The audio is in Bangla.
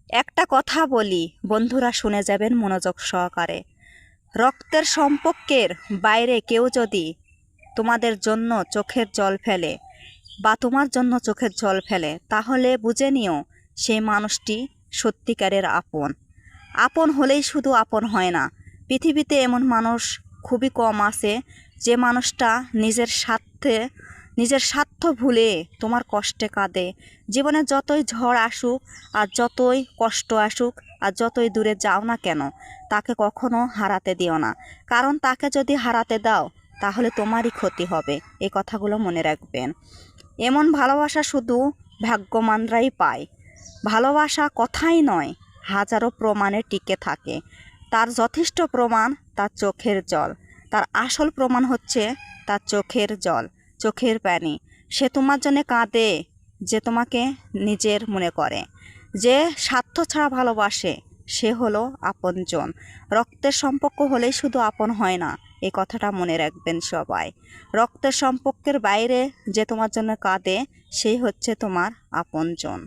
একটা কথা বলি, বন্ধুরা শুনে যাবেন মনোযোগ সহকারে। রক্তের সম্পর্কের বাইরে কেউ যদি তোমাদের জন্য চোখের জল ফেলে বা তোমার জন্য চোখের জল ফেলে, তাহলে বুঝে নিও সেই মানুষটি সত্যিকারের আপন। আপন হলেই শুধু আপন হয় না, পৃথিবীতে এমন মানুষ খুবই কম আছে যে মানুষটা নিজের স্বার্থ ভুলে তোমার কষ্টে কাঁদে। জীবনে যতই ঝড় আসুক আর যতই কষ্ট আসুক আর যতই দূরে যাও না কেন, তাকে কখনো হারাতে দিও না। কারণ তাকে যদি হারাতে দাও তাহলে তোমারই ক্ষতি হবে। এই কথাগুলো মনে রাখবেন। এমন ভালোবাসা শুধু ভাগ্যবানরাই পায়। ভালোবাসা কথাই নয়, হাজারো প্রমাণে টিকে থাকে। তার যথেষ্ট প্রমাণ তার চোখের জল। তার আসল প্রমাণ হচ্ছে তার চোখের জল, চোখের পানি। সে তোমার জন্য কাঁদে, যে তোমাকে নিজের মনে করে, যে স্বার্থ ছাড়া ভালোবাসে, সে হলো আপনজন। রক্তের সম্পর্ক হলেই শুধু আপন হয় না, এই কথাটা মনে রাখবেন সবাই। রক্তের সম্পর্কের বাইরে যে তোমার জন্য কাঁদে, সেই হচ্ছে তোমার আপনজন।